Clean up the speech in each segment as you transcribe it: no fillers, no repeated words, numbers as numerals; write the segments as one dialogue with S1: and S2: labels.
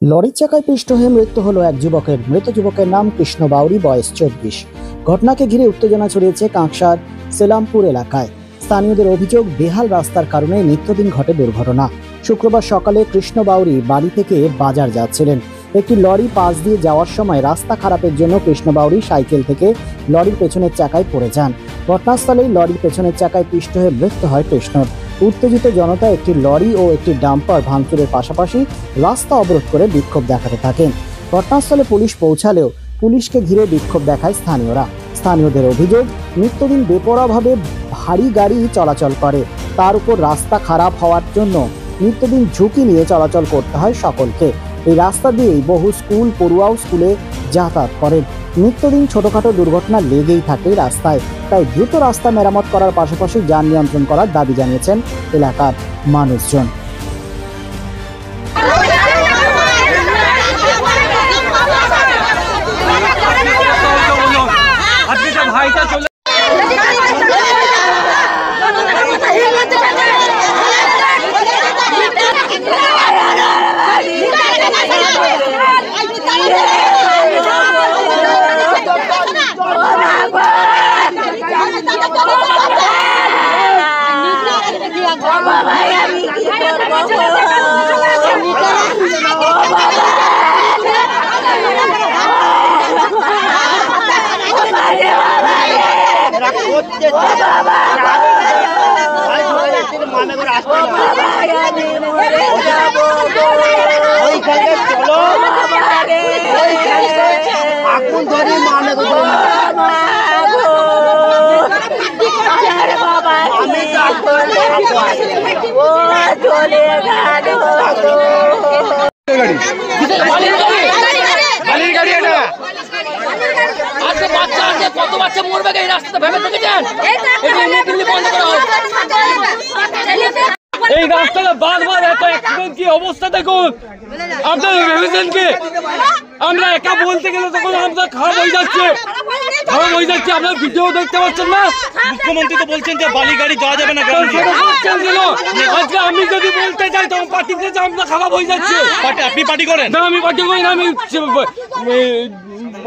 S1: লরির চাকায় পিষ্ট হয়ে মৃত্যু হলো এক যুবকের। মৃত যুবকের নাম কৃষ্ণ বাউরি, বয়স 24। ঘটনাকে ঘিরে উত্তেজনা ছড়িয়েছে কাঁকসার সেলামপুর এলাকায়। স্থানীয়দের অভিযোগ, বেহাল রাস্তার কারণে নিত্যদিন ঘটে দুর্ঘটনা। শুক্রবার সকালে কৃষ্ণ বাউরি বাড়ি থেকে বাজার যাচ্ছিলেন। একটি লরি পাশ দিয়ে যাওয়ার সময় রাস্তা খারাপের জন্য কৃষ্ণ বাউরি সাইকেল থেকে লরির পেছনের চাকায় পড়ে যান। ঘটনাস্থলেই লরির পেছনের চাকায় পিষ্ট হয়ে মৃত্যু হয় কৃষ্ণর। উত্তেজিত জনতা একটি লরি ও একটি ডাম্পার ভাঙচুরের পাশাপাশি রাস্তা অবরোধ করে বিক্ষোভ দেখাতে থাকেন। ঘটনাস্থলে পুলিশ পৌঁছালেও পুলিশকে ঘিরে বিক্ষোভ দেখায় স্থানীয়রা। স্থানীয়দের অভিযোগ, নিত্যদিন বেপরোয়াভাবে ভারী গাড়ি চলাচল করে, তার উপর রাস্তা খারাপ হওয়ার জন্য নিত্যদিন ঝুঁকি নিয়ে চলাচল করতে হয় সকলকে। এই রাস্তা দিয়েই বহু স্কুল পড়ুয়াও স্কুলে যাতায়াত করেন। নিত্যদিন ছোটখাটো দুর্ঘটনা লেগেই থাকে রাস্তায়, তাই দ্রুত রাস্তা মেরামত করার পাশাপাশি যান নিয়ন্ত্রণ করার দাবি জানিয়েছেন এলাকার মানুষজন।
S2: কত বাচ্চা মরবে এই রাস্তাতে ভেবে দেখেছেন? এই রাস্তাটা বারবার এত অ্যাক্সিডেন্ট, কি অবস্থা দেখুন। আপনারা ভেবেছেন কি আমরা একা বলতে গেলে তখন আমরা খারাপ হয়ে যাচ্ছে। আপনার ভিডিও দেখতে পাচ্ছেন না? মুখ্যমন্ত্রী তো বলছেন যে বালি গাড়ি যাওয়া যাবে না। আজকে আমি যদি বলতে চাই তখন পার্টিতে আমরা খারাপ হয়ে যাচ্ছে। আপনি পার্টি করেন না? আমি পার্টি করি না, আমি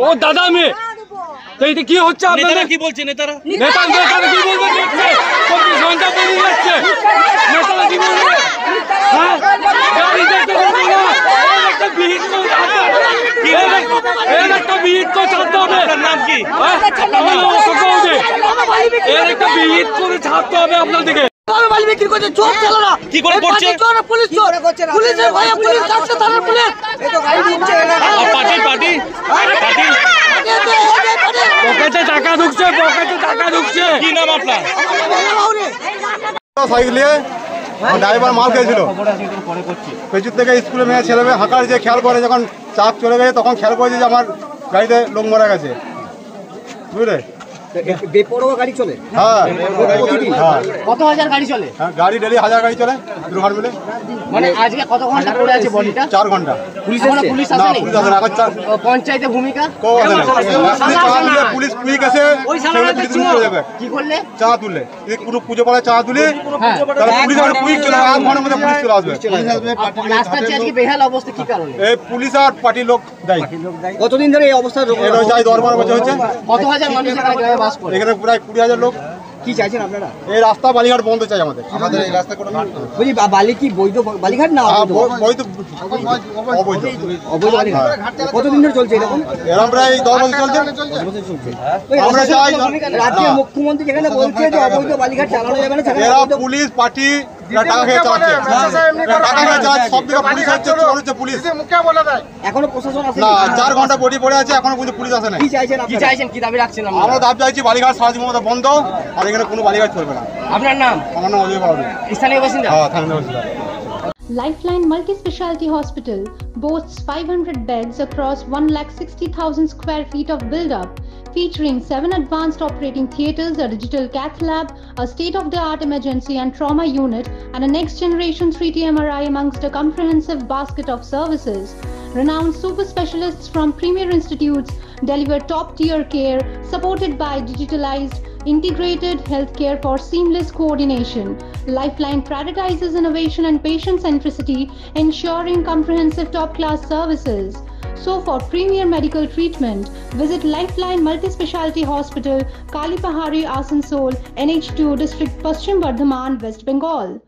S2: ও দাদা আমি। এইটা কি হচ্ছে? আপনারা কি বলছেন? নেতারা কি বলবেন? নেতারা কি বলবে? হ্যাঁ, গাড়ি দেখতে পাবো না। একটা ভিড় করে ছাড়তে হবে। নাম কি? এর একটা ভিড় করে ছাড়তে হবে আপনাদেরকে। কি করে করছে? পকেটে টাকা ঢুকছে। কি নাম আপনার?
S3: সাইকেল নিয়ে ড্রাইভার মাল খেয়েছিল, পেছন থেকে স্কুলে মেয়ে ছেলে মেয়ে হাঁকার যে খেয়াল করে, যখন চাপ চলে গেছে তখন খেয়াল করেছে যে আমার গাড়িতে লোক মারা গেছে, বুঝলে?
S1: বেপরোয়া গাড়ি চলে।
S3: হ্যাঁ,
S2: কত হাজার গাড়ি চলে?
S3: গাড়ি ডেলি 1000 গাড়ি চলে দুর্ঘটনা মিলে।
S2: মানে আজকে কত ঘন্টা পড়ে আছে বডিটা?
S3: 4 ঘন্টা। পুলিশ আসেনি?
S2: পঞ্চায়েতের ভূমিকা
S3: পুলিশ কুইক আছে।
S2: কি করলে?
S3: চা তুললে, পুরো পুজো পড়ে চা তুলে পুলিশ কুইক চলে, 8 ঘন্টার মধ্যে পুলিশ চলে আসবে।
S2: রাস্তার আজকে বেহাল অবস্থা কি কারণে?
S3: এই পুলিশ আর পার্টির লোক দায়ী।
S1: কতদিন ধরে এই অবস্থা?
S3: 10-12 বছর হচ্ছে।
S2: কত হাজার মানুষ
S3: এখানে প্রায় 20,000 লোক।
S1: কি চাইছেন আপনারা?
S3: এই রাস্তা বালিঘাট বন্ধ চাই আমাদের এই রাস্তা কোনো
S1: বলি। বালি কি বৈধ বালিঘাট না
S3: বৈধ? অবৈধ
S1: বালিঘাট। কতদিন ধরে চলছে এরকম?
S3: এরকম প্রায় 10 বছর চলছে। আমরা চাই
S1: রাজ্যের মুখ্যমন্ত্রী যেখানে বলছে যে অবৈধ বালিঘাট চালানো যাবে না,
S3: এরা পুলিশ পার্টি টাকা খেয়ে চালাচ্ছে। সব দিকে পুলিশ হচ্ছে পুলিশ।
S1: এখনো প্রশাসন আসে
S3: না, 4 ঘন্টা বডি পড়ে আছে, এখনো পর্যন্ত পুলিশ আসে না।
S1: কি চাইছেন? কি দাবি রাখছেন?
S3: আমরা দাবি চাইছি বালিঘাট সারাজীবন মতো বন্ধ, আর এখানে কোনো বালিঘাট চলবে না।
S2: আপনার নাম?
S3: আমার নাম অজয় বাবু,
S2: স্থানীয় বাসিন্দা।
S3: হ্যাঁ, স্থানীয় বাসিন্দা।
S4: Lifeline Multi-Speciality Hospital boasts 500 beds across 1,60,000 square feet of build-up, featuring 7 advanced operating theatres, a digital cath lab, a state-of-the-art emergency and trauma unit, and a next-generation 3D MRI amongst a comprehensive basket of services. Renowned super specialists from premier institutes deliver top-tier care, supported by digitalized, integrated healthcare for seamless coordination. Lifeline prioritizes innovation and patient centricity, ensuring comprehensive top-class services. So for premier medical treatment, visit Lifeline Multispecialty Hospital, Kalipahari, Asansol, NH2 District, Paschim Bardhaman, West Bengal.